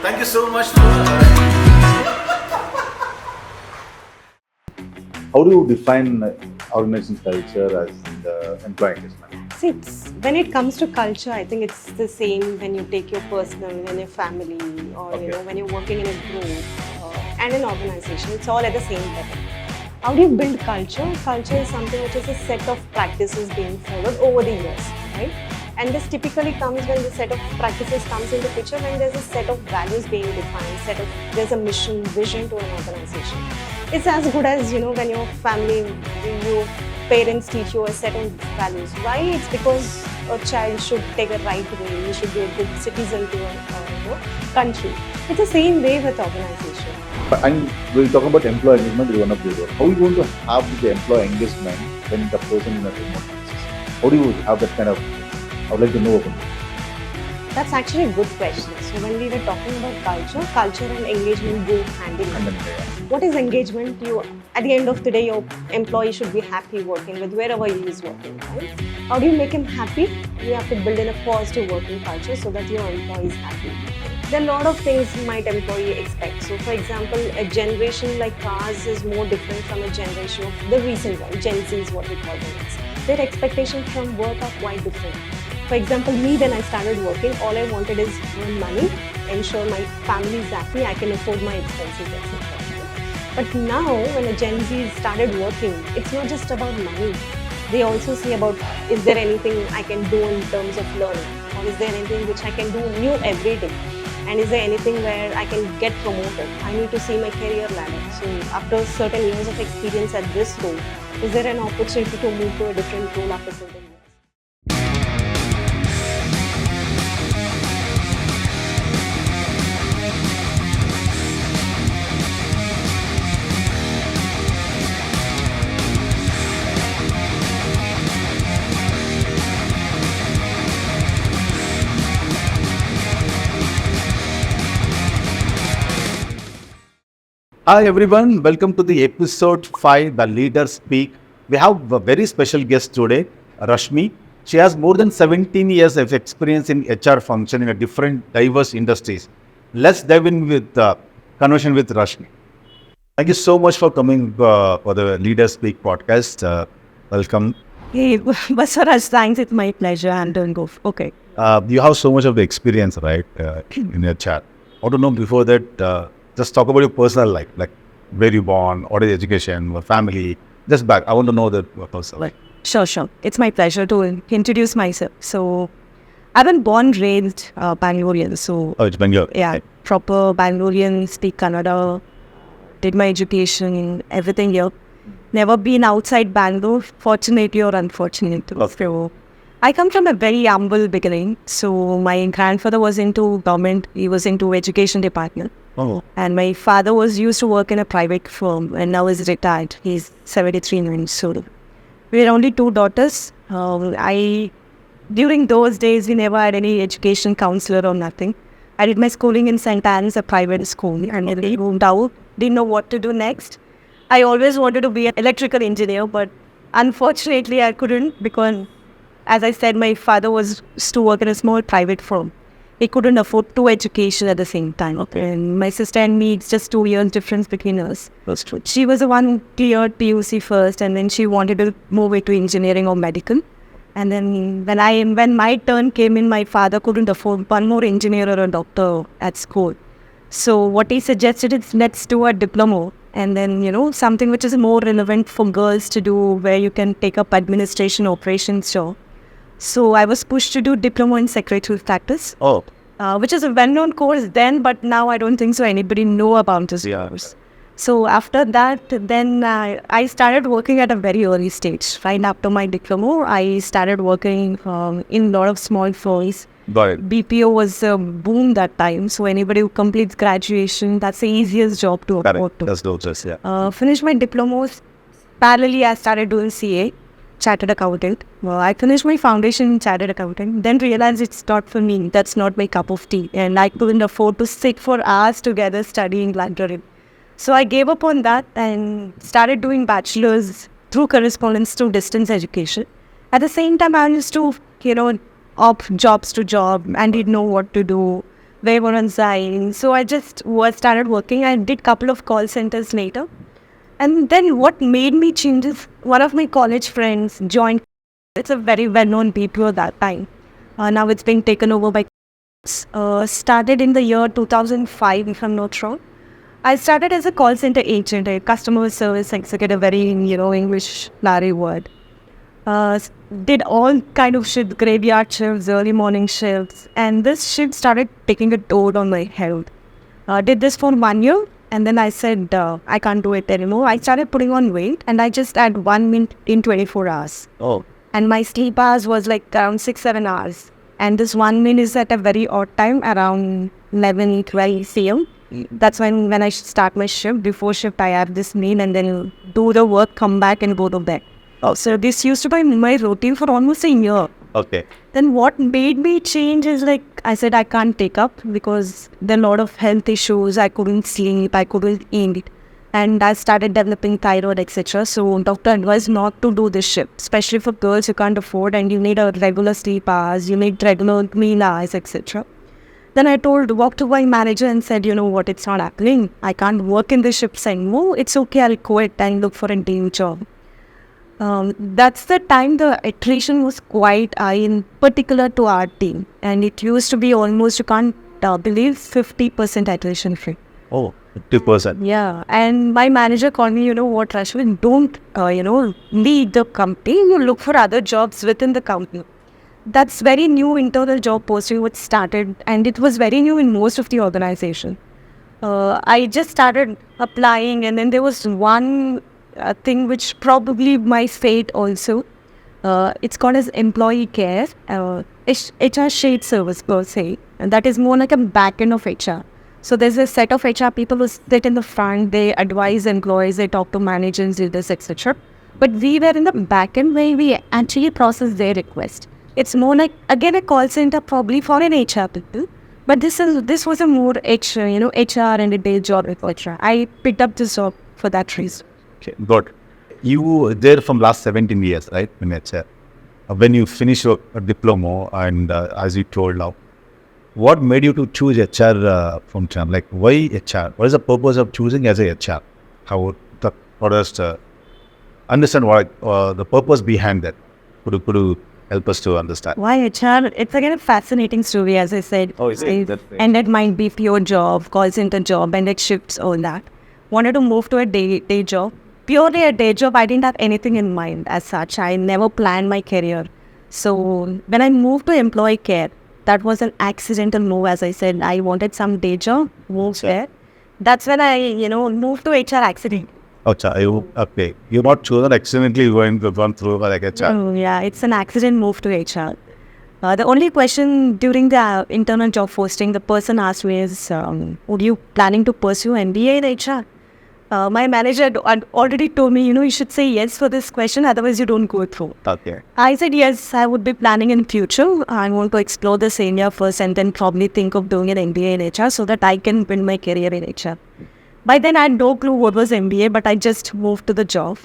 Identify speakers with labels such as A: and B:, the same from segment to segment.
A: Thank you so much for.
B: How do you define organization culture as the employee engagement?
C: See, when it comes to culture, I think it's the same when you take your personal and your family, or when you're working in a group and an organization. It's all at the same level. How do you build culture? Culture is something which is a set of practices being followed over the years, right? And this typically comes when the set of practices comes into picture when there's a set of values being defined, there's a mission, vision to an organization. It's as good as when your family, your parents teach you a set of values. Why? It's because a child should take a right way. He should be a good citizen to a country. It's the same way with organization.
B: And we'll talk about employee engagement is one of these. How are you going to have the employee engagement when the person in a remote basis? How do you have that kind of? I would like to know about it.
C: That's actually a good question. So when we were talking about culture and engagement go hand in hand. What is engagement? At the end of the day, your employee should be happy working with wherever he is working, right? How do you make him happy? You have to build in a positive working culture so that your employee is happy. There are a lot of things might employee expect. So for example, a generation like ours is more different from a generation of the recent one. Gen Z is what we call them. Their expectations from work are quite different. For example, me, when I started working, all I wanted is earn money, ensure my family is happy, I can afford my expenses, etc. But now, when a Gen Z started working, it's not just about money. They also see about, is there anything I can do in terms of learning? Or is there anything which I can do new every day? And is there anything where I can get promoted? I need to see my career ladder. So after certain years of experience at this role, is there an opportunity to move to a different role after certain years?
B: Hi everyone, welcome to the episode 5, The Leaders Speak. We have a very special guest today, Rashmi. She has more than 17 years of experience in HR function in a different diverse industries. Let's dive in with conversation with Rashmi. Thank you so much for coming for the Leaders Speak podcast. Welcome.
C: Hey, Basaraj, thanks. It's my pleasure. I'm doing good. Okay.
B: You have so much of the experience, right, in HR. I want to know before that, just talk about your personal life, like where you born, what is education, what family, just back. I want to know that personal life.
C: Sure. It's my pleasure to introduce myself. So, I've been born, raised Bangalorean. So,
B: Oh, it's Bangalore.
C: yeah, proper Bangalorean, speak Kannada, did my education, everything here. Never been outside Bangalore, fortunately or unfortunately.
B: Okay.
C: So, I come from a very humble beginning. So, my grandfather was into government, he was into education department.
B: Oh,
C: And my father was used to work in a private firm and now is retired. He's 73 now. So we are only 2 daughters. During those days, we never had any education counselor or nothing. I did my schooling in St. Anne's, a private school, and then I moved out. Didn't know what to do next. I always wanted to be an electrical engineer, but unfortunately I couldn't because, as I said, my father was used to work in a small private firm. He couldn't afford 2 education at the same time.
B: Okay.
C: And my sister and me, it's just 2 years difference between us.
B: that's true.
C: She was the one who cleared PUC first, and then she wanted to move into engineering or medical. And then when my turn came in, my father couldn't afford one more engineer or a doctor at school. So what he suggested is, let's do a diploma, and then something which is more relevant for girls to do, where you can take up administration operations job. So I was pushed to do diploma in secretarial practice,
B: Oh,
C: which is a well-known course then, but now I don't think so anybody know about this
B: Yeah.
C: course. So after that, then I started working at a very early stage. Right after my diploma, I started working in a lot of small firms.
B: got it.
C: BPO was a boom that time. So anybody who completes graduation, that's the easiest job to afford
B: Correct.
C: to.
B: That's those, yeah.
C: Finished my diplomas. Parallelly, I started doing CA, Chartered Accountant. Well, I finished my foundation in Chartered Accountant, then realized it's not for me. That's not my cup of tea. And I couldn't afford to sit for hours together studying library. So I gave up on that and started doing bachelor's through correspondence through distance education. At the same time, I used to, hop jobs to job and didn't know what to do. They were on Sign. So I just started working. I did couple of call centers later. And then what made me change is one of my college friends joined. It's a very well-known BPO at that time. Now it's being taken over by started in the year 2005, if I'm not wrong. I started as a call center agent, a customer service executive, very, English Larry word. Did all kind of shifts, graveyard shifts, early morning shifts, and this shift started taking a toll on my health. Did this for 1 year, and then I said, I can't do it anymore. I started putting on weight, and I just had 1 minute in 24 hours.
B: Oh,
C: And my sleep hours was like around 6-7 hours. And this 1 minute is at a very odd time, around 11-12 p.m. That's when I start my shift. Before shift, I have this meal and then do the work, come back and go to bed.
B: oh,
C: So this used to be my routine for almost a year.
B: okay.
C: Then what made me change is like I said I can't take up because there are a lot of health issues. I couldn't sleep, I couldn't eat, and I started developing thyroid, etc. So doctor advised not to do this shift, especially for girls who can't afford and you need a regular sleep hours, you need regular meal hours, etc. Then I walked to my manager and said, you know what, it's not happening. I can't work in the shifts anymore. It's okay, I'll quit and look for a day job. That's the time the attrition was quite high, in particular to our team. And it used to be almost, you can't believe, 50% attrition free.
B: Oh, 50%.
C: Yeah. And my manager called me, you know what, Rashmi, don't, leave the company. You look for other jobs within the company. That's very new internal job posting which started, and it was very new in most of the organization. I just started applying, and then there was one thing which probably my fate also. It's called as employee care, HR shade service per se, and that is more like a back end of HR. So there's a set of HR people who sit in the front, they advise employees, they talk to managers, leaders, etc. But we were in the back end where we actually process their request. It's more like, again, a call center probably for an HR people. But this was a more HR and a day job, etc. I picked up this job for that reason.
B: Okay, good. You were there from last 17 years, right? In HR. When you finish your diploma and as you told now, what made you to choose HR from China? Like, why HR? What is the purpose of choosing as a HR? What is understand what the purpose behind that? Could you help us to understand?
C: Why HR? It's again a fascinating story, as I said.
B: Oh, is it? That's great.
C: Ended my BPO job, call center job, and it shifts all that. Wanted to move to a day job. Purely a day job, I didn't have anything in mind as such. I never planned my career. So when I moved to employee care, that was an accidental move. As I said, I wanted some day job, moved there. That's when I, moved to HR accident.
B: Okay. You're not chosen accidentally gone through like HR.
C: Oh, yeah, it's an accident move to HR. The only question during the internal job posting, the person asked me is, would you planning to pursue MBA in HR? My manager had already told me, you should say yes for this question, otherwise you don't go through.
B: Okay.
C: I said, yes, I would be planning in future. I want to explore this area first and then probably think of doing an MBA in HR so that I can build my career in HR. By then, I had no clue what was MBA, but I just moved to the job.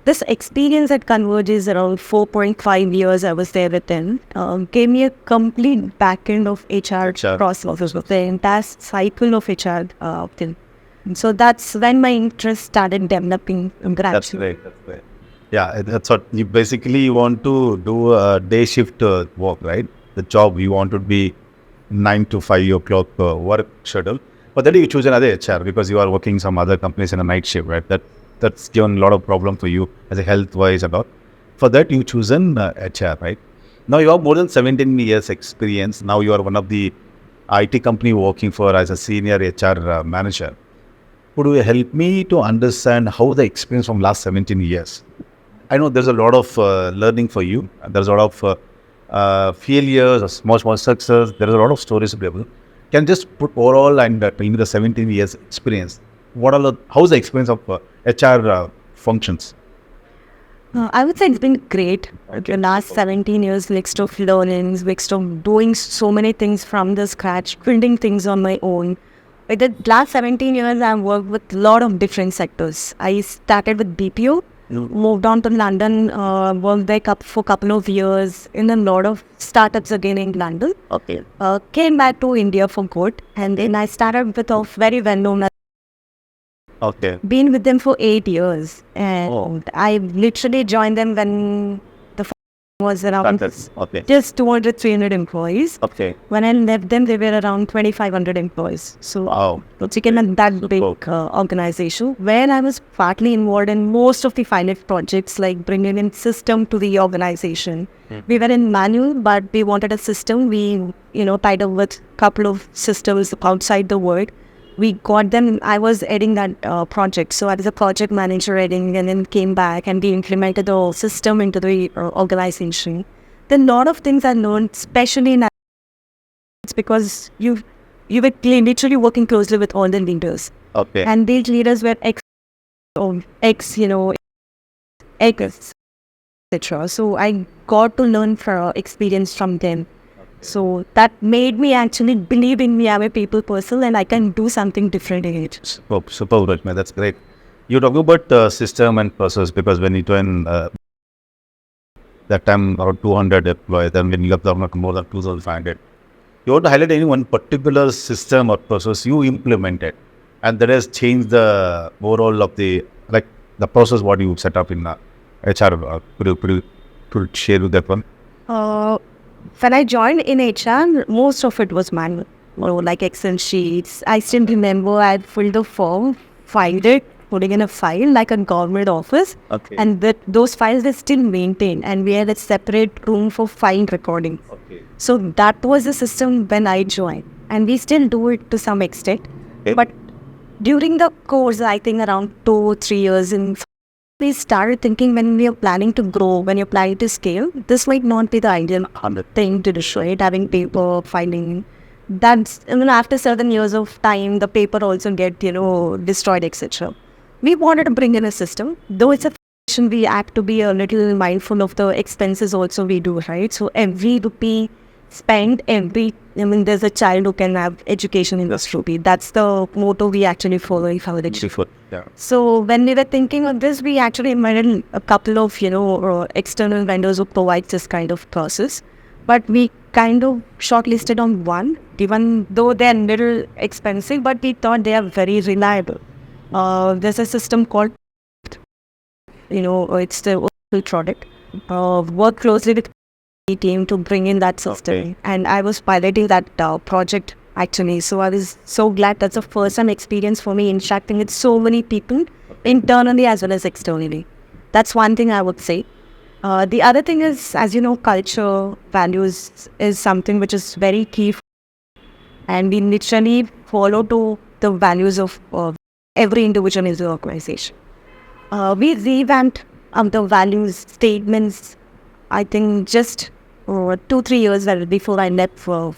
C: This experience at Converge is around 4.5 years I was there with them. Gave me a complete back end of HR process, the entire cycle of HR. So that's when my interest started developing gradually.
B: That's great. Yeah, that's what you basically want to do a day shift work, right? The job you want to be 9 to 5 o'clock work schedule. But then you choose another HR because you are working some other companies in a night shift, right? That's given a lot of problem for you as a health-wise and all. For that, you choose an HR, right? Now you have more than 17 years experience. Now you are one of the IT company working for as a senior HR manager. Could you help me to understand how the experience from last 17 years? I know there's a lot of learning for you. There's a lot of failures, or small success. There is a lot of stories to be able. Can just put overall and tell me the 17 years experience. How's the experience of HR functions?
C: I would say it's been great. Okay. The last 17 years, mixed of learnings, mixed of doing so many things from the scratch, building things on my own. With the last 17 years, I've worked with a lot of different sectors. I started with BPO. moved on to London, worked there for a couple of years in a lot of startups again in London.
B: Okay.
C: Came back to India for good, and then I started with a very well-known.
B: Okay.
C: Been with them for 8 years, and
B: Oh.
C: I literally joined them when the was around
B: Okay.
C: just 200, 300 employees.
B: Okay.
C: When I left them, they were around 2,500 employees. So
B: Wow.
C: it's again that big organization where I was partly involved in most of the finance projects, like bringing in system to the organization. We were in manual, but we wanted a system. We, tied up with a couple of systems outside the world. We got them. I was heading that project. So I was a project manager heading, and then came back and we implemented the system into the organization. Then a lot of things I learned, especially in it's because you were literally working closely with all the leaders.
B: Okay.
C: And these leaders were ex, etc. So I got to learn for experience from them. So that made me actually believe in me. I'm a people person and I can do something different in it.
B: Super, Rashmi. That's great. You talk about system and process because when you join that time around 200 employees, then when you have done more than 2,500, you want to highlight any one particular system or process you implemented and that has changed the overall of the process what you set up in HR. Could you share with that one?
C: When I joined in HR, most of it was manual, like Excel sheets. I still remember I had filled the form, filed it, putting in a file like a government office.
B: Okay.
C: And those files are still maintained, and we had a separate room for file recording.
B: Okay.
C: So that was the system when I joined, and we still do it to some extent.
B: Okay.
C: But during the course, I think around 2-3 years we started thinking when we are planning to grow, when you're planning to scale, this might not be the ideal thing to do, right? Having paper, filing. That's, after certain years of time, the paper also get, destroyed, etc. We wanted to bring in a system, though it's a foundation, we have to be a little mindful of the expenses also we do, right? So every rupee spent, there's a child who can have education in this rupee. That's the motto we actually follow in foundation.
B: Yeah.
C: So when we were thinking of this, we actually invited a couple of, external vendors who provide this kind of process. But we kind of shortlisted on one, even though they're a little expensive, but we thought they are very reliable. There's a system called, it's the Oracle product. Work closely with the team to bring in that system.
B: Okay.
C: And I was piloting that project actually. So I was so glad. That's a first time experience for me interacting with so many people, internally as well as externally. That's one thing I would say. The other thing is, as you know, culture, values is something which is very key. And we literally follow to the values of every individual in the organization. We revamped the values statements, I think just 2-3 years before I left for.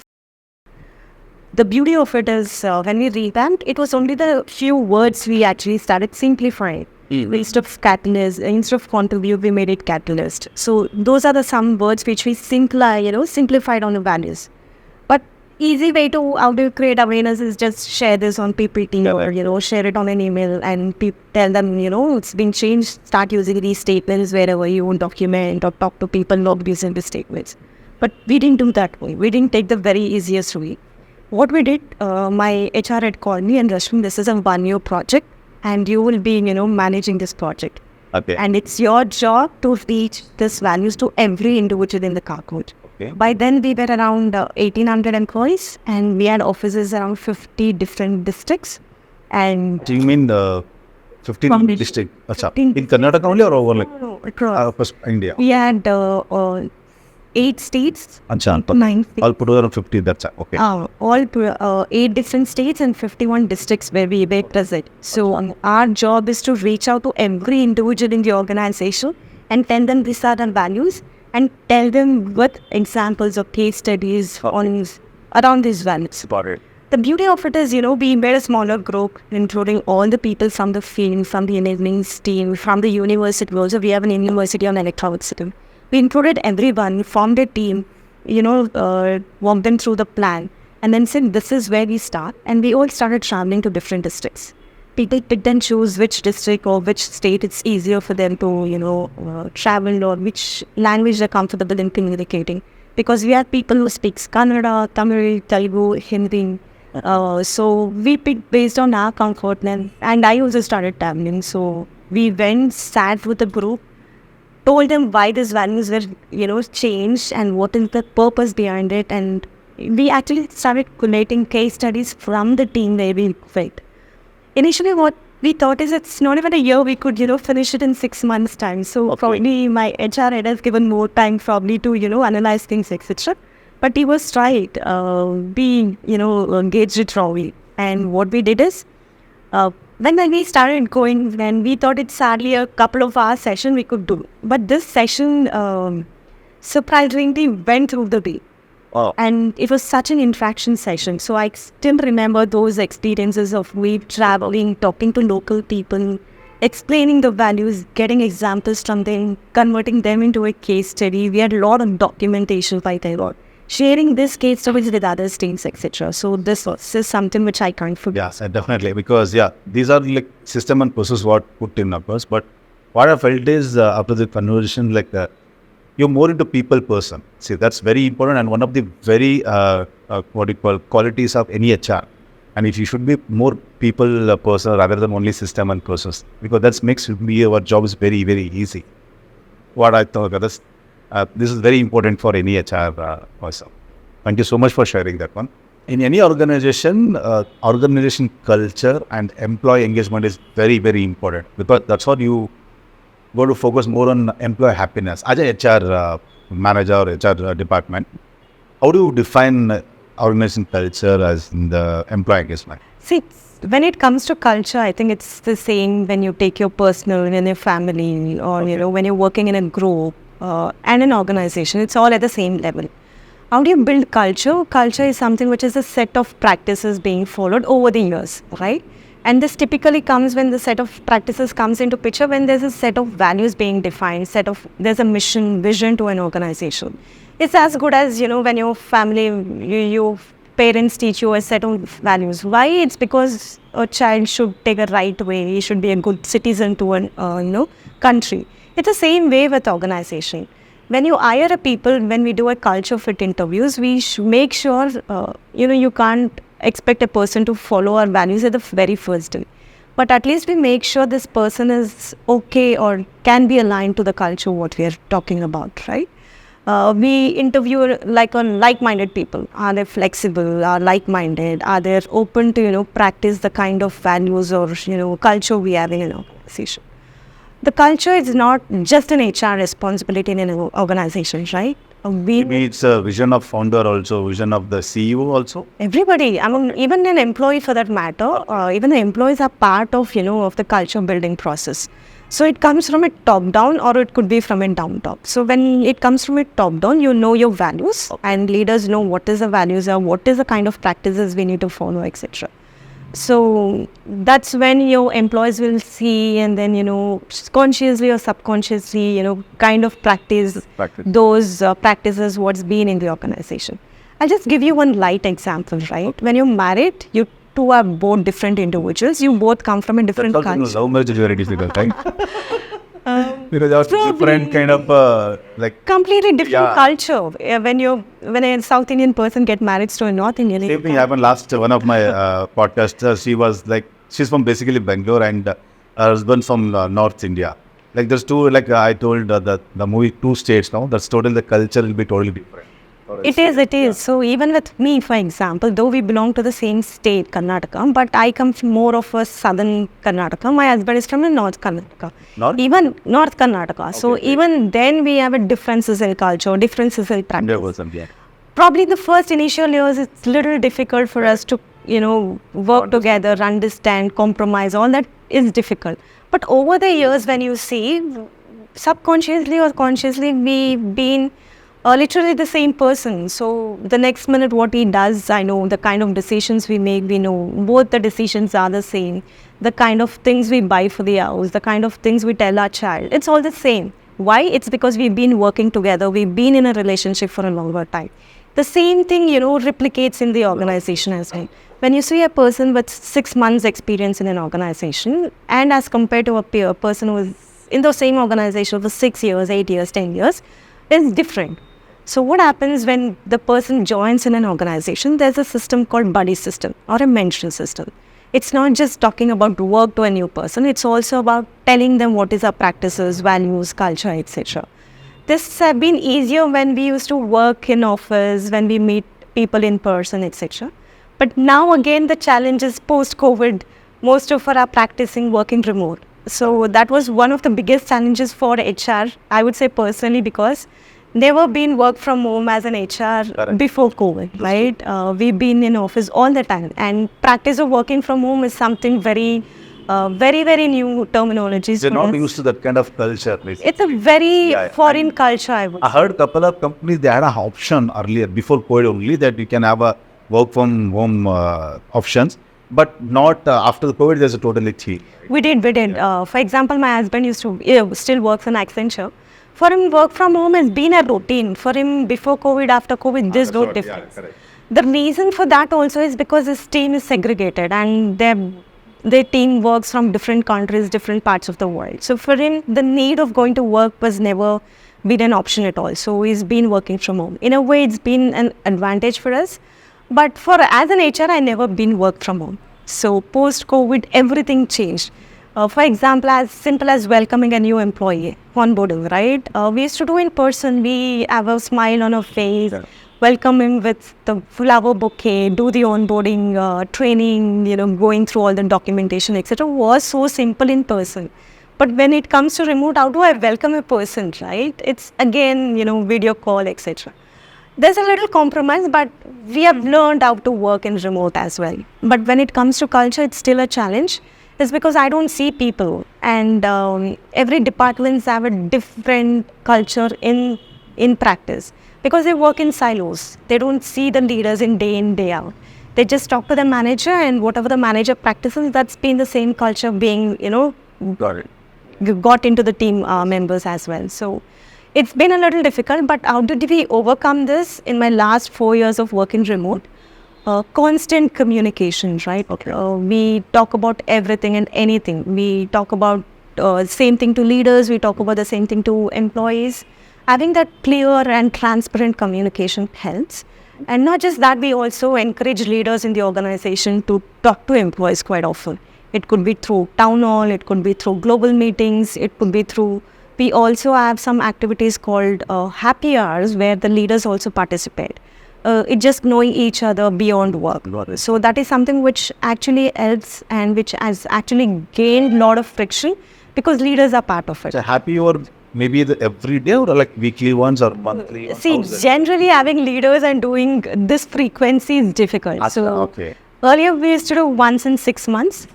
C: The beauty of it is when we revamped, it was only the few words we actually started simplifying. Instead of catalyst, instead of contribute, we made it catalyst. So those are the some words which we simplified on the values. But easy way to how to create awareness is just share this on PPT or share it on an email and tell them it's been changed. Start using these statements wherever you document or talk to people not using the statements. But we didn't do that way. We didn't take the very easiest way. What we did, my HR had called me and Rashmi, this is a 1-year project and you will be, managing this project.
B: Okay.
C: And it's your job to reach these values to every individual in the carcode.
B: Okay.
C: By then, we were around 1,800 employees and we had offices around 50 different districts. And
B: Do you mean the 15 district?
C: 15
B: in Karnataka only or over
C: no, across
B: India?
C: we had 8 states, 9 states.
B: All put together 50, that's okay.
C: All 8 different states and 51 districts where we were present. So our job is to reach out to every individual in the organization and tell them these are the values and tell them with examples of case studies around these values. The beauty of it is, we made a smaller group, including all the people from the field, from the engineering team, from the university. Also, we have an university on electronics. We included everyone, formed a team, walked them through the plan, and then said, this is where we start. And we all started traveling to different districts.
A: people pick and choose which district or which state it's easier for them to, travel, or which language they're comfortable in communicating. Because we have people who speaks Kannada, Tamil, Telugu, Hindi. So we picked based on our comfort, and I also started traveling. So we went, sat with the group, told them why these values were, changed and what is the purpose behind it. And we actually started collating case studies from the team where we went. Initially, what we thought is it's not even a year, we could, finish it in 6 months' time. So probably my HR head has given more time probably to, analyze things, etc. But he was right. We, engaged it wrongly. And what we did is, when we started going, then we thought it's hardly a couple of hours session we could do. But this session surprisingly went through the day.
B: Wow.
A: And it was such an interaction session. So I still remember those experiences of we traveling, talking to local people, explaining the values, getting examples from them, converting them into a case study. We had a lot of documentation by Taiwan, sharing this case studies with other states, etc. So this is something which I can't forget.
B: Yes, definitely. Because these are like system and process what put in numbers. But what I felt is after the conversation, you're more into people person. See, that's very important and one of the very qualities of any HR. And if you should be more people person rather than only system and process, because that makes our job is very, very easy. What I thought this is very important for any HR person. Thank you so much for sharing that one. In any organization, organization culture and employee engagement is very, very important, because that's what you go to focus more on employee happiness. As a HR manager or HR department, how do you define organization culture as in the employee engagement?
A: See, when it comes to culture, I think it's the same when you take your personal and your family, or when you're working in a group and an organization. It's all at the same level. How do you build culture? Culture is something which is a set of practices being followed over the years, right? And this typically comes when the set of practices comes into picture, when there's a set of values being defined, there's a mission, vision to an organization. It's as good as, when your family, your parents teach you a set of values. Why? It's because a child should take a right way, he should be a good citizen to an, country. It's the same way with organization. When you hire a people, when we do a culture fit interviews, we make sure, you can't expect a person to follow our values at the very first day. But at least we make sure this person is okay or can be aligned to the culture what we are talking about, right? We interview on like-minded people. Are they flexible? Are like-minded? Are they open to, practice the kind of values or, culture we have in an organization? The culture is not just an HR responsibility in an organization, right?
B: Maybe it's a vision of founder also, vision of the CEO also.
A: Everybody, I mean, even an employee for that matter, even the employees are part of, of the culture building process. So it comes from a top down, or it could be from a down top. So when it comes from a top down, you know your values, and leaders know what is the values are, what is the kind of practices we need to follow, etc. So that's when your employees will see, and then, consciously or subconsciously, kind of practice those practices what's been in the organization. I'll just give you one light example, right? Okay. When you're married, you two are both different individuals. You both come from a different culture.
B: Love marriage is very difficult, right? Because that's different kind of
A: completely different culture. When a South Indian person get married to a North Indian.
B: Same thing happened last one of my podcasts. She was she's from basically Bangalore, and her husband from North India. There's two, I told the movie Two States now. That's totally, the culture will be totally different.
A: It is. Yeah. So even with me, for example, though we belong to the same state, Karnataka, but I come from more of a southern Karnataka. My husband is from a North Karnataka. Even North Karnataka. Okay, so even then we have a differences in culture, differences in practice. Probably the first initial years, it's a little difficult for us to, work together, understand, compromise. All that is difficult. But over the years, when you see, subconsciously or consciously, we've been literally the same person. So the next minute what he does, I know. The kind of decisions we make, we know. Both the decisions are the same. The kind of things we buy for the house, the kind of things we tell our child, it's all the same. Why? It's because we've been working together. We've been in a relationship for a longer time. The same thing, replicates in the organization as well. when you see a person with 6 months experience in an organization and as compared to a peer person who is in the same organization for 6 years, 8 years, 10 years, is different. So what happens when the person joins in an organization, there's a system called buddy system or a mentoring system. It's not just talking about work to a new person, it's also about telling them what is our practices, values, culture, etc. This have been easier when we used to work in office, when we meet people in person, etc. But now again, the challenge is post-COVID, most of us are practicing working remote. So that was one of the biggest challenges for HR, I would say personally, because never been work from home as an HR before COVID, right? We've been in office all the time, and practice of working from home is something very new terminologies.
B: They're not used to that kind of culture. Basically.
A: It's a very foreign culture, I would say.
B: I heard a couple of companies, they had an option earlier, before COVID only, that you can have a work from home options, but not after the COVID, there's a totally change.
A: We did. For example, my husband used to still works in Accenture. For him, work from home has been a routine. For him, before COVID, after COVID, there's no difference. The reason for that also is because his team is segregated and their team works from different countries, different parts of the world. So for him, the need of going to work was never been an option at all. So he's been working from home. In a way, it's been an advantage for us. But as an HR, I never been work from home. So post-COVID, everything changed. For example, as simple as welcoming a new employee, onboarding, right? We used to do in person. We have a smile on our face, welcome him with the flower bouquet, do the onboarding, training, going through all the documentation, etc. was so simple in person. But when it comes to remote, how do I welcome a person, right? It's again, video call, etc. There's a little compromise, but we have learned how to work in remote as well. But when it comes to culture, it's still a challenge. It's because I don't see people, and every departments have a different culture in practice because they work in silos. They don't see the leaders in, day out. They just talk to the manager, and whatever the manager practices, that's been the same culture being, got into the team members as well. So it's been a little difficult, but how did we overcome this in my last 4 years of working remote? Constant communication, right? We talk about everything and anything. We talk about same thing to leaders. We talk about the same thing to employees. Having that clear and transparent communication helps. And not just that, we also encourage leaders in the organization to talk to employees quite often. It could be through town hall. It could be through global meetings. It could be through... We also have some activities called happy hours where the leaders also participate. It's just knowing each other beyond work. So that is something which actually helps and which has actually gained a lot of friction because leaders are part of it.
B: So happy or maybe every day or like weekly ones or monthly?
A: See, generally having leaders and doing this frequency is difficult. Earlier we used to do once in 6 months.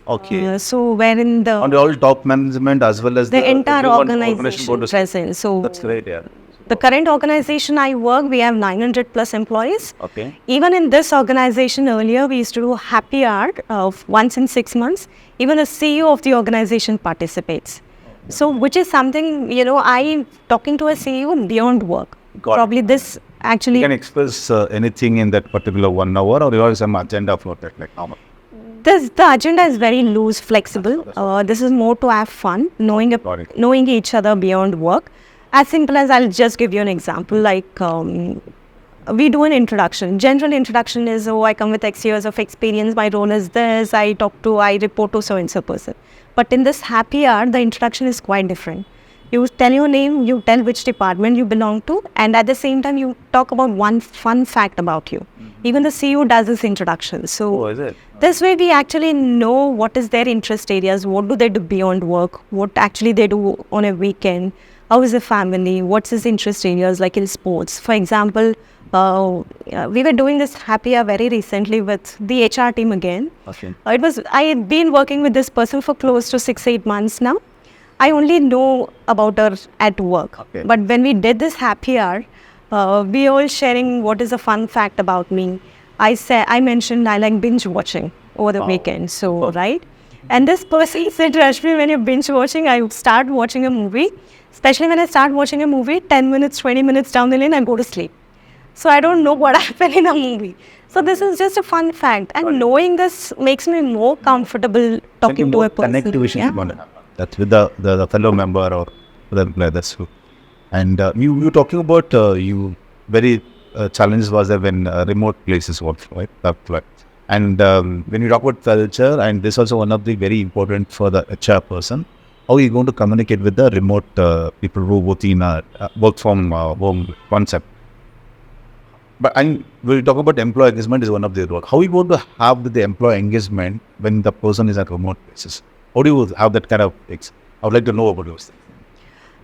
A: So wherein the...
B: And all top management as well as
A: the entire organization present. So
B: that's great, yeah.
A: The current organization I work, we have 900 plus employees. Even in this organization earlier, we used to do happy hour of once in 6 months. Even the CEO of the organization participates. So which is something, I talking to a CEO beyond work. Probably this actually...
B: You can express anything in that particular 1 hour or you have some agenda for that, like normal?
A: The agenda is very loose, flexible. This is more to have fun, knowing each other beyond work. As simple as, I'll just give you an example, like we do an introduction. General introduction is, I come with X years of experience, my role is this, I report to so-and-so person. But in this happy hour, the introduction is quite different. You tell your name, you tell which department you belong to, and at the same time, you talk about one fun fact about you. Even the CEO does this introduction. So this way, we actually know what is their interest areas, what do they do beyond work, what actually they do on a weekend. How is the family? What's his interest areas like in sports? For example, we were doing this happy hour very recently with the HR team again. I had been working with this person for close to 6-8 months now. I only know about her at work. But when we did this happy hour, we all sharing what is a fun fact about me. I mentioned I like binge watching over the weekend. So, right? And this person said, Rashmi, when you're binge watching, I start watching a movie. Especially when I start watching a movie, 10 minutes, 20 minutes down the lane, I go to sleep. So I don't know what happened in a movie. So this is just a fun fact, and knowing this makes me more comfortable talking to a person.
B: Connectivity
A: Yeah.
B: is going to happen. That's with the fellow member or the employer. That's true. And you talking about you very challenges was there when remote places work, right? Right. And when you talk about culture, and this is also one of the very important for the HR person, how are you going to communicate with the remote people who work in work from home concept? But and when we talk about employee engagement is one of the role. How are you going to have the employee engagement when the person is at remote places? How do you have that kind of things? I would like to know about those things.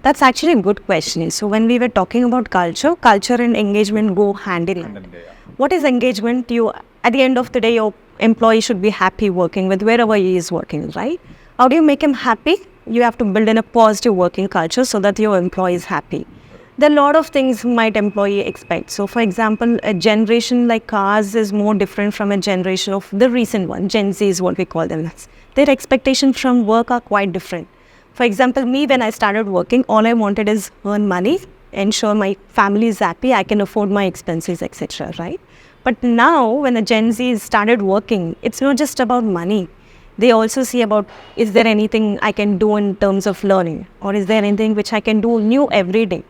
A: That's actually a good question. So when we were talking about culture, culture and engagement go hand in hand. What is engagement? You, at the end of the day, your employee should be happy working with wherever he is working, right? How do you make him happy? You have to build in a positive working culture so that your employee is happy. There are a lot of things might employee expect. So for example, a generation like ours is more different from a generation of the recent one. Gen Z is what we call them as. Their expectations from work are quite different. For example, me, when I started working, all I wanted is earn money, ensure my family is happy, I can afford my expenses, etc. Right? But now, when the Gen Z started working, it's not just about money. They also see about, is there anything I can do in terms of learning, or is there anything which I can do new every day,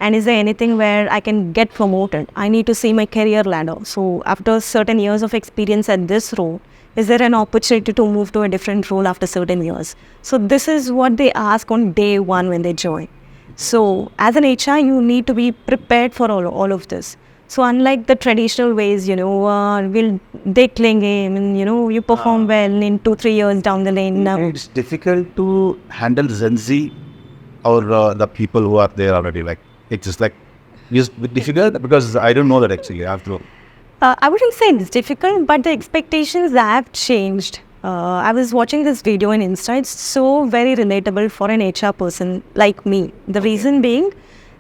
A: and is there anything where I can get promoted? I need to see my career ladder. So after certain years of experience at this role, is there an opportunity to move to a different role after certain years? So this is what they ask on day one when they join. So as an HR, you need to be prepared for all of this. So unlike the traditional ways, they cling in and, you perform well in 2-3 years down the lane. Now,
B: It's difficult to handle Gen Z or the people who are there already. Like it's just like it's difficult because I don't know that actually. I have to.
A: I wouldn't say it's difficult, but the expectations have changed. I was watching this video on Insta. It's so very relatable for an HR person like me. The reason being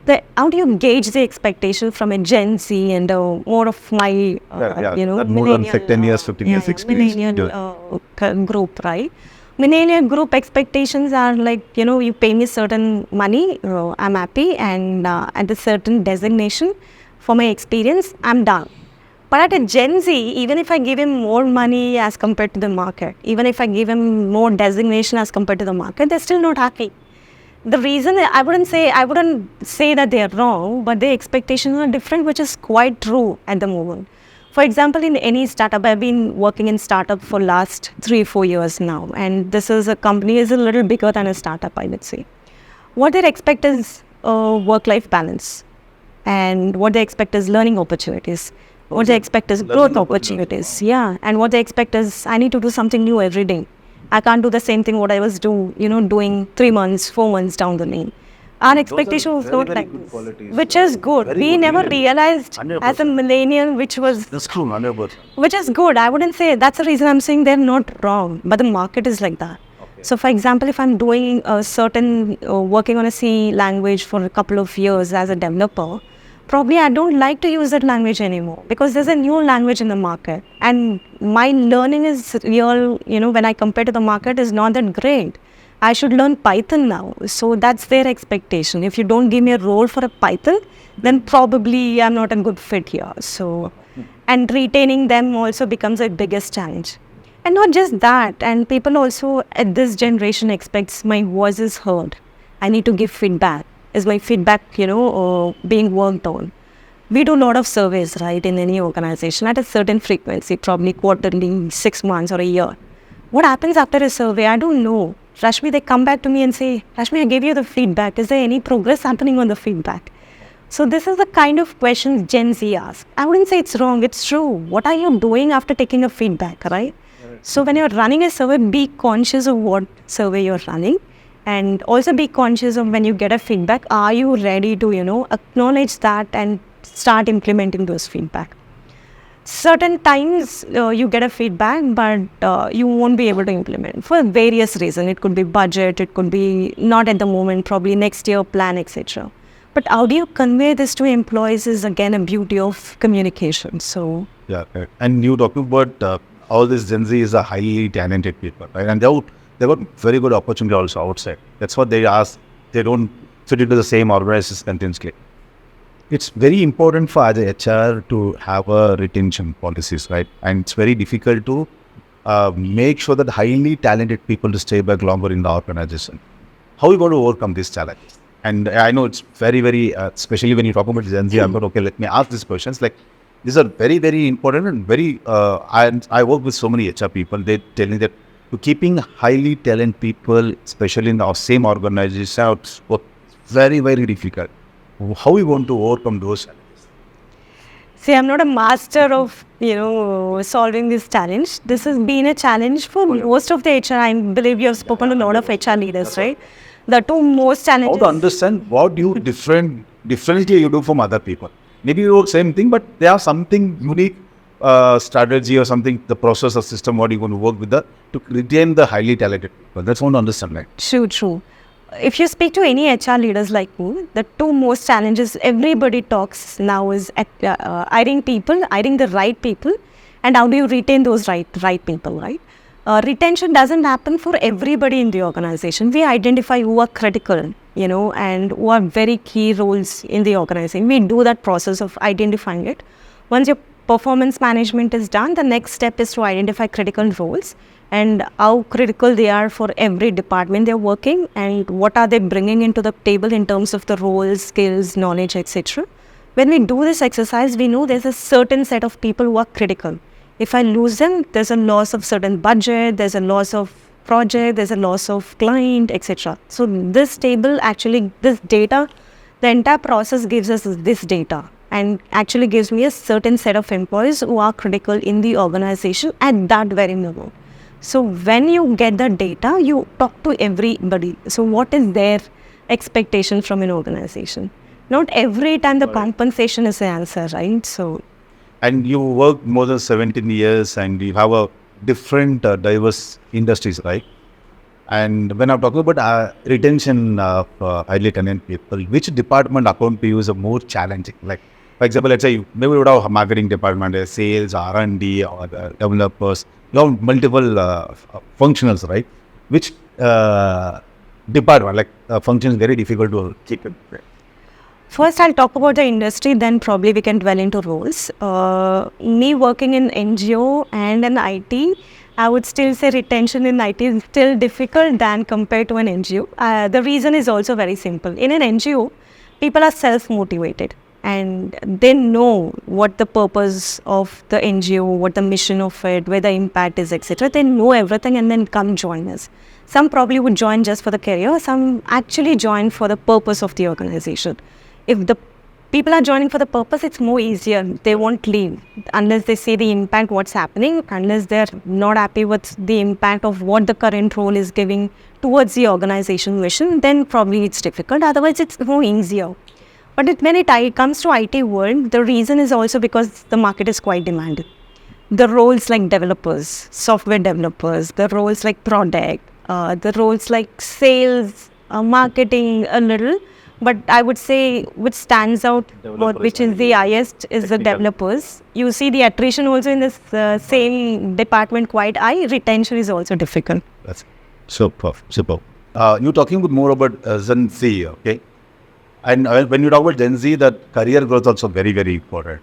A: that how do you gauge the expectation from a Gen Z and more of my,
B: that more than 10 years, 15 years experience.
A: millennial group, right? Millennial group expectations are like, you pay me certain money, I'm happy, and at a certain designation for my experience, I'm done. But at a Gen Z, even if I give him more money as compared to the market, even if I give him more designation as compared to the market, they're still not happy. The reason I wouldn't say that they are wrong, but their expectations are different, which is quite true at the moment. For example, in any startup, I've been working in startup for last 3-4 years now, and this is a company is a little bigger than a startup, I would say. What they expect is work-life balance, and what they expect is learning opportunities. What they expect is growth opportunities. Yeah, and what they expect is I need to do something new every day. I can't do the same thing what I was doing 3 months, 4 months down the lane. Our expectation was not like this, which is good. We never realized
B: 100%.
A: as a millennial, which
B: That's true, 100%.
A: is good. I wouldn't say that's the reason I'm saying they're not wrong, but the market is like that. So, for example, if I'm doing a certain working on a C language for a couple of years as a developer, probably I don't like to use that language anymore because there's a new language in the market, and my learning is real. When I compare to the market, is not that great. I should learn Python now. So that's their expectation. If you don't give me a role for a Python, then probably I'm not a good fit here. So, and retaining them also becomes a biggest challenge. And not just that, and people also at this generation expects my voice is heard. I need to give feedback. Is my feedback, being worked on? We do a lot of surveys, right, in any organization at a certain frequency, probably quarterly, 6 months or a year. What happens after a survey? I don't know. Rashmi, they come back to me and say, Rashmi, I gave you the feedback. Is there any progress happening on the feedback? So this is the kind of questions Gen Z asks. I wouldn't say it's wrong, it's true. What are you doing after taking a feedback, right? So when you're running a survey, be conscious of what survey you're running. And also be conscious of when you get a feedback, are you ready to, acknowledge that and start implementing those feedback? Certain times you get a feedback, but you won't be able to implement for various reasons. It could be budget, it could be not at the moment, probably next year plan, etc. But how do you convey this to employees is again a beauty of communication. So
B: Yeah, correct. And you talking about all this Gen Z is a highly talented people, right? And they got very good opportunity also outside. That's what they ask. They don't fit into the same organizations continuously. it's very important for the HR to have a retention policies, right? And it's very difficult to make sure that highly talented people to stay back longer in the organization. How are you going to overcome these challenges? And I know it's very, very, especially when you talk about Gen Z, I'm going, okay, let me ask these questions. Like, these are very, very important and very, I work with so many HR people. They tell me that to keeping highly talented people, especially in the same organization, it's very, very difficult. How we want to overcome those challenges?
A: See, I'm not a master of, solving this challenge. This has been a challenge for most of the HR. I believe you have spoken to a lot of HR leaders, right? The two most
B: How
A: challenges.
B: to understand what you differently you do from other people. Maybe you do same thing, but they have something unique strategy or something, the process or system, what you going to work with to retain the highly talented people. That's what I understand, right?
A: True. If you speak to any HR leaders like me, the two most challenges everybody talks now is at hiring people, hiring the right people, and how do you retain those right people, right? Retention doesn't happen for everybody in the organization. We identify who are critical, and who are very key roles in the organization. We do that process of identifying it. Once your performance management is done, the next step is to identify critical roles and how critical they are for every department they're working, and what are they bringing into the table in terms of the roles, skills, knowledge, etc. When we do this exercise, we know there's a certain set of people who are critical. If I lose them, there's a loss of certain budget, there's a loss of project, there's a loss of client, etc. So this table, actually, this data, the entire process gives us this data and actually gives me a certain set of employees who are critical in the organization at that very moment. So when you get the data, you talk to everybody. So what is their expectation from an organization? Not every time the compensation is the answer, right? So,
B: and you work more than 17 years and you have a different diverse industries, right? And when I'm talking about retention of highly talented people, which department account to you is a more challenging? Like, for example, let's say maybe you would have a marketing department, sales, R&D, or the developers. You have multiple functionals, right? Which department, function is very difficult to keep it.
A: first I'll talk about the industry, then probably we can dwell into roles. Me working in NGO and in IT, I would still say retention in IT is still difficult than compared to an NGO. The reason is also very simple. In an NGO, people are self-motivated and they know what the purpose of the NGO, what the mission of it, where the impact is, etc. They know everything and then come join us. Some probably would join just for the career, some actually join for the purpose of the organization. If the people are joining for the purpose, it's more easier. They won't leave unless they see the impact, what's happening, unless they're not happy with the impact of what the current role is giving towards the organization mission, then probably it's difficult. Otherwise, it's more easier. But when it comes to IT world, the reason is also because the market is quite demanding. The roles like developers, software developers, the roles like product, the roles like sales, marketing a little, but I would say which stands out, which is the highest, is the developers. You see the attrition also in this same department quite high. Retention is also difficult.
B: That's super. You're talking more about Gen Z, okay? And when you talk about Gen Z, that career growth is also very, very important.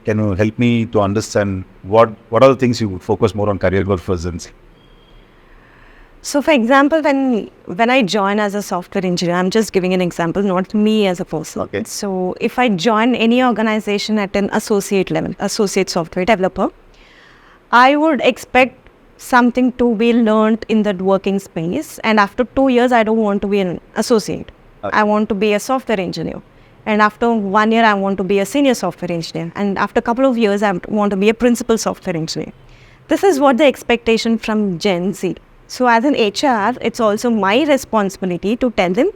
B: Can you help me to understand what are the things you would focus more on career growth for Gen Z?
A: So, for example, when I join as a software engineer, I'm just giving an example, not me as a person.
B: Okay.
A: So, if I join any organization at an associate level, associate software developer, I would expect something to be learned in that working space. And after 2 years, I don't want to be an associate.
B: Okay.
A: I want to be a software engineer. And after 1 year, I want to be a senior software engineer. And after a couple of years, I want to be a principal software engineer. This is what the expectation from Gen Z. So as an HR, it's also my responsibility to tell them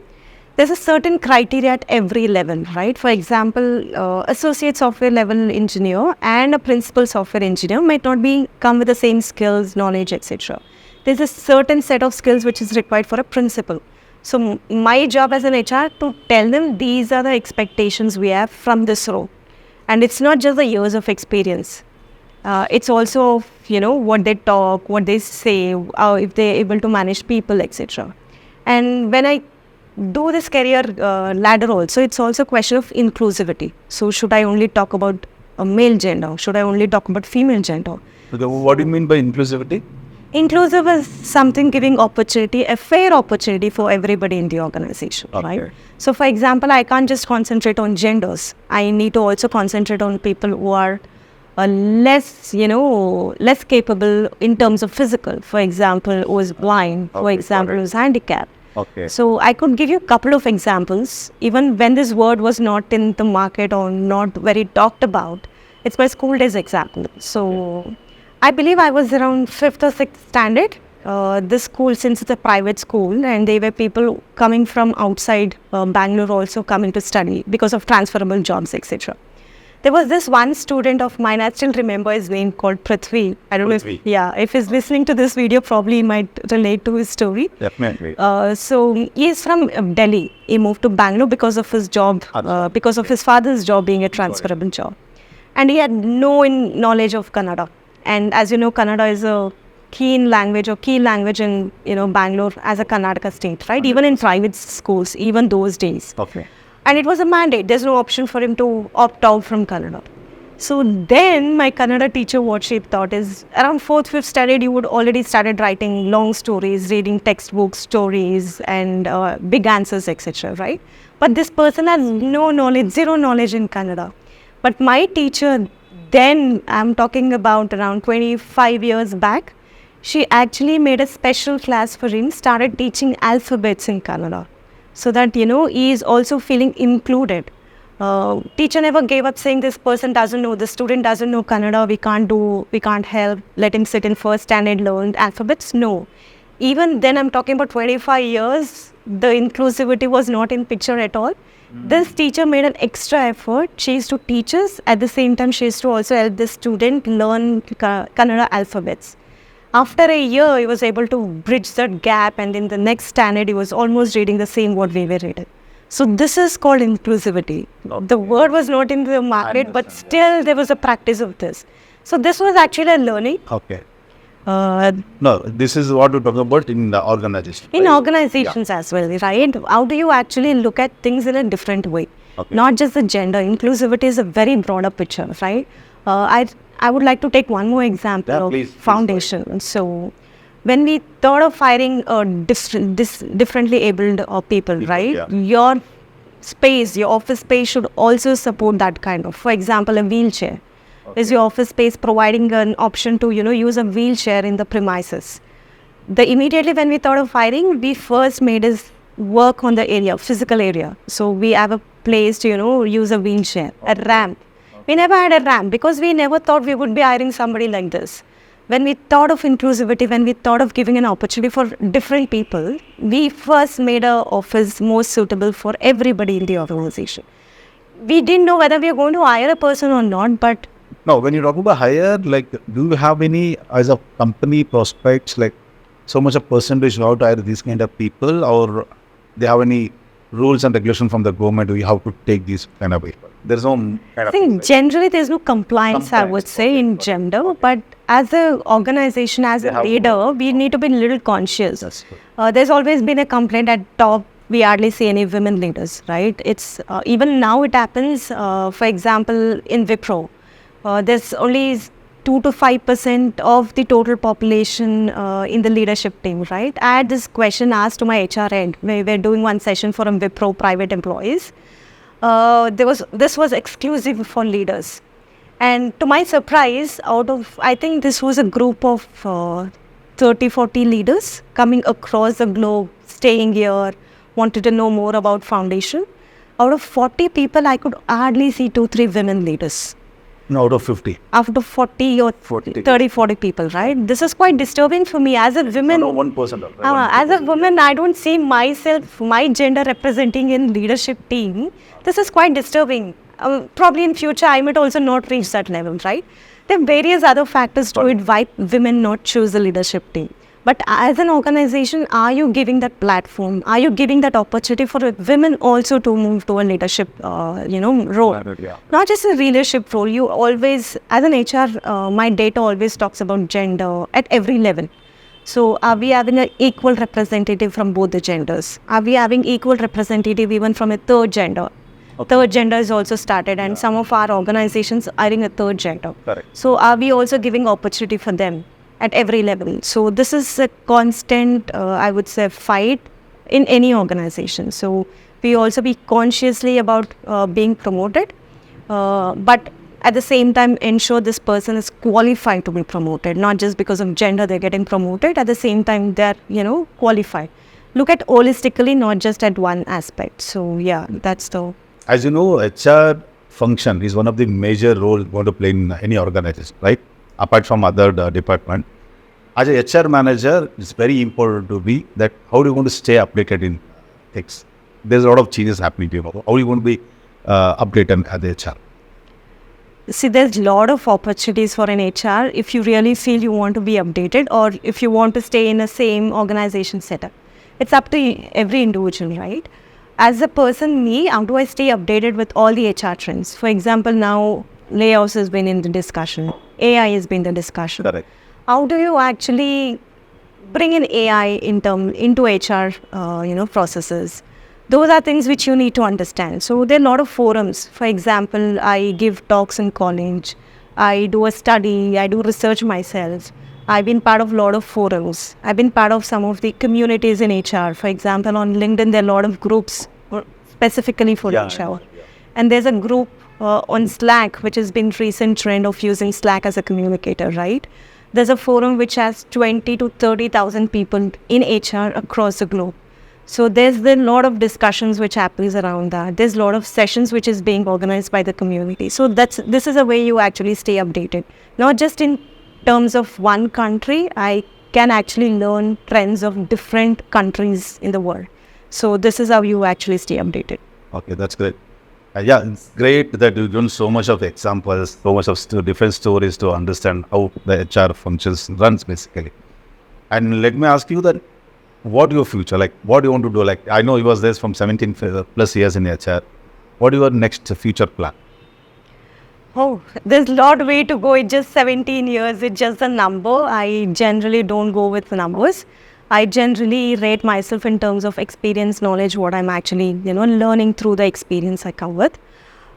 A: there's a certain criteria at every level, right? For example, associate software level engineer and a principal software engineer might not come with the same skills, knowledge, etc. There's a certain set of skills which is required for a principal. So my job as an HR to tell them these are the expectations we have from this role. And it's not just the years of experience. It's also, what they talk, what they say, if they're able to manage people, etc. And when I do this career ladder also, it's also a question of inclusivity. So should I only talk about a male gender? Should I only talk about female gender?
B: Okay, what do you mean by inclusivity?
A: Inclusive is something giving opportunity, a fair opportunity for everybody in the organization,
B: Okay.
A: right? So for example, I can't just concentrate on genders. I need to also concentrate on people who are less, less capable in terms of physical. For example, who is blind, for
B: Okay,
A: example,
B: got it.
A: who is handicapped.
B: Okay.
A: So I could give you a couple of examples. Even when this word was not in the market or not very talked about, it's my school days example. So I believe I was around 5th or 6th standard. This school, since it's a private school, and they were people coming from outside Bangalore also coming to study because of transferable jobs, etc. There was this one student of mine, I still remember his name, called Prithvi. I don't know
B: Prithvi.
A: if he's listening to this video, probably he might relate to his story.
B: Definitely.
A: So he is from Delhi. He moved to Bangalore because of his job, because of his father's job being a transferable job. And he had no knowledge of Kannada. And as you know, Kannada is a key language in, Bangalore as a Karnataka state, right? Even in private schools, even those days.
B: Okay.
A: And it was a mandate. There's no option for him to opt out from Kannada. So then my Kannada teacher, what she thought is around 4th, 5th standard, you would already started writing long stories, reading textbooks, stories and big answers, etc. Right? But this person has no knowledge, zero knowledge in Kannada. But my teacher, then I'm talking about around 25 years back, she actually made a special class for him, started teaching alphabets in Kannada. So that, he is also feeling included. Teacher never gave up saying this person doesn't know, the student doesn't know Kannada, we can't help, let him sit in first standard, learn alphabets. No. Even then, I'm talking about 25 years, the inclusivity was not in picture at all. This teacher made an extra effort. She used to teach us. At the same time, she used to also help the student learn Kannada alphabets. After a year, he was able to bridge that gap, and in the next standard, he was almost reading the same what we were reading. So this is called inclusivity. The word was not in the market, but still there was a practice of this. So this was actually a learning.
B: Okay. No, this is what we're talking about in the organization.
A: In
B: right?
A: organizations as well, right? How do you actually look at things in a different way?
B: Okay.
A: Not just the gender. Inclusivity is a very broader picture, right? I would like to take one more example
B: Yeah,
A: of
B: please,
A: foundation. So when we thought of hiring differently abled people, right?
B: yeah.
A: Your space, your office space should also support that kind of, for example, a wheelchair. Is your office space providing an option to, use a wheelchair in the premises? Immediately when we thought of hiring, we first made us work on the area, physical area. So we have a place to, use a wheelchair, a ramp. We never had a ramp because we never thought we would be hiring somebody like this. When we thought of inclusivity, when we thought of giving an opportunity for different people, we first made our office more suitable for everybody in the organization. We didn't know whether we are going to hire a person or not, but
B: No, when you talk about hire, like, do you have any, as a company prospects, like, so much a percentage how to hire these kind of people, or they have any rules and regulation from the government, do you have to take these kind of people? There's no kind
A: I
B: of
A: think generally there's no compliance, I would say, in gender, but as an organization, as a
B: have
A: leader, we need to be a little conscious.
B: That's good.
A: There's always been a complaint at top. We hardly see any women leaders, right? It's even now it happens. For example, in Wipro, there's only 2 to 5% of the total population in the leadership team, right? I had this question asked to my HR head. We were doing one session for Wipro private employees. This was exclusive for leaders. And to my surprise, I think this was a group of 30, 40 leaders coming across the globe, staying here, wanted to know more about foundation. Out of 40 people, I could hardly see 2-3 women leaders.
B: No, out of 50.
A: After 40 or 30, 40 people, right? This is quite disturbing for me as a woman.
B: No, 1%.
A: As a woman, I don't see myself, my gender representing in leadership team. This is quite disturbing. Probably in future, I might also not reach that level, right? There are various other factors to it why women not choose the leadership team. But as an organization, are you giving that platform? Are you giving that opportunity for women also to move to a leadership, role?
B: Yeah.
A: Not just a leadership role. You always, as an HR, my data always talks about gender at every level. So are we having an equal representative from both the genders? Are we having equal representative even from a third gender? Third gender is also started, and some of our organizations are in a third gender.
B: Correct.
A: So are we also giving opportunity for them at every level? So this is a constant, I would say, fight in any organization. So we also be consciously about being promoted, but at the same time ensure this person is qualified to be promoted, not just because of gender they're getting promoted. At the same time they're qualified. Look at holistically, not just at one aspect. So yeah, that's the.
B: As you know, HR function is one of the major roles going to play in any organization, right? Apart from other department. As a HR manager, it's very important to be that how do you want to stay updated in things? There's a lot of changes happening to you. How are you going to be updated as a HR?
A: See, there's a lot of opportunities for an HR if you really feel you want to be updated, or if you want to stay in the same organization setup. It's up to every individual, right? As a person, me, how do I stay updated with all the HR trends? For example, now layoffs has been in the discussion. AI has been the discussion.
B: Correct.
A: How do you actually bring in AI into HR, processes? Those are things which you need to understand. So there are a lot of forums. For example, I give talks in college. I do a study. I do research myself. I've been part of a lot of forums. I've been part of some of the communities in HR. For example, on LinkedIn, there are a lot of groups specifically for HR. And there's a group on Slack, which has been recent trend of using Slack as a communicator, right? There's a forum which has 20 to 30,000 people in HR across the globe. So there's a lot of discussions which happens around that. There's a lot of sessions which is being organized by the community. So this is a way you actually stay updated. Not just in terms of one country, I can actually learn trends of different countries in the world. So this is how you actually stay updated.
B: Okay, that's great. Yeah, it's great that you've given so much of examples, so much of different stories to understand how the HR functions runs basically. And let me ask you that, what your future, like what do you want to do? Like I know you was there from 17 plus years in HR. What is your next future plan?
A: Oh, there's a lot way to go. It's just 17 years. It's just a number. I generally don't go with numbers. I generally rate myself in terms of experience, knowledge, what I'm actually, learning through the experience I come with.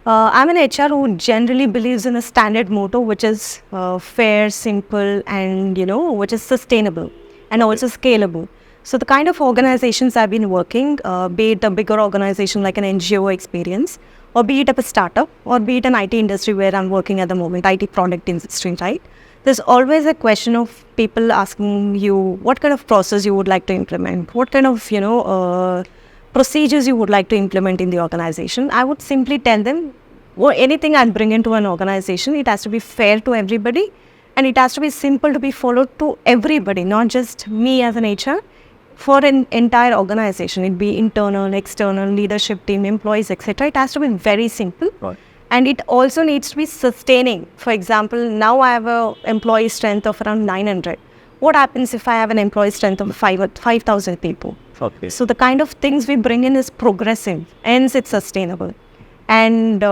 A: I'm an HR who generally believes in a standard motto, which is fair, simple, and, which is sustainable and also scalable. So the kind of organizations I've been working, be it a bigger organization like an NGO experience, or be it a startup, or be it an IT industry where I'm working at the moment, IT product industry, right? There's always a question of people asking you what kind of process you would like to implement, what kind of, procedures you would like to implement in the organization. I would simply tell them, anything I'll bring into an organization, it has to be fair to everybody, and it has to be simple to be followed to everybody, not just me as an HR. For an entire organization, it be internal, external, leadership team, employees, etc. It has to be very simple.
B: Right.
A: And it also needs to be sustaining. For example, now I have an employee strength of around 900. What happens if I have an employee strength of 5,000 people?
B: Okay.
A: So the kind of things we bring in is progressive, hence it's sustainable. And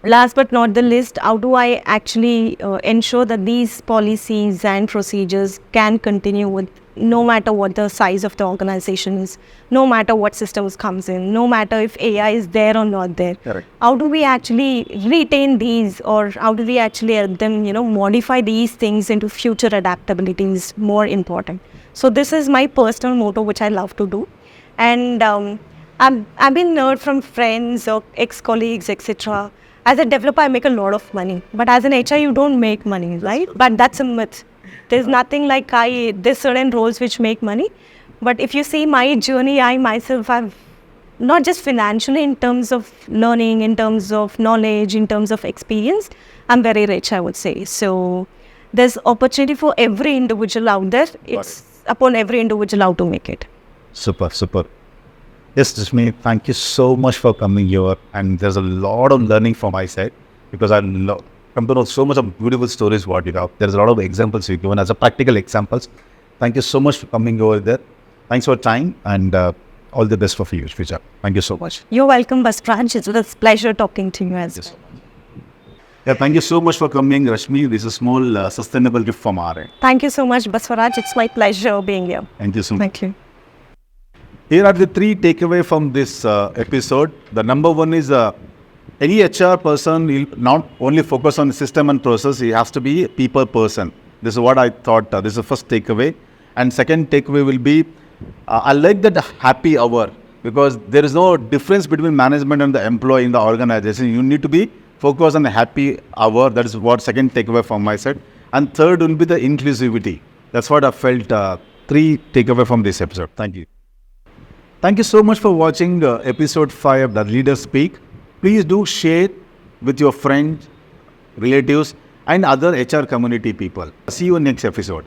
A: last but not the least, how do I actually ensure that these policies and procedures can continue with no matter what the size of the organization is, no matter what systems comes in, no matter if AI is there or not there.
B: Correct.
A: How do we actually retain these, or how do we actually help them, modify these things into future adaptability is more important. So this is my personal motto, which I love to do. And I've been heard from friends or ex-colleagues, etc. As a developer, I make a lot of money. But as an HR, you don't make money, right? But that's a myth. There's nothing like there's certain roles which make money. But if you see my journey, I myself have, not just financially, in terms of learning, in terms of knowledge, in terms of experience, I'm very rich, I would say. So there's opportunity for every individual out there. It's upon every individual how to make it.
B: Super, super. Yes, Rashmi, thank you so much for coming here. And there's a lot of learning from my side, because I come to know so much of beautiful stories what you have. There's a lot of examples you've given as a practical examples. Thank you so much for coming over there. Thanks for your time, and all the best for your future. Thank you so much.
A: You're welcome, Baspraj. It was a pleasure talking to you as well.
B: Yeah, thank you so much for coming, Rashmi. This is a small sustainable gift from our end.
A: Thank you so much, Baswaraj. It's my pleasure being here.
B: Thank you so much.
A: Thank you.
B: Here are the three takeaway from this episode. The number one is any HR person will not only focus on system and process, he has to be a people person. This is what I thought. This is the first takeaway. And second takeaway will be, I like that happy hour, because there is no difference between management and the employee in the organization. You need to be focused on the happy hour. That is what second takeaway from my side. And third will be the inclusivity. That's what I felt. Three takeaway from this episode. Thank you. Thank you so much for watching episode 5 of The Leaders Speak. Please do share with your friends, relatives, and other HR community people. See you in next episode.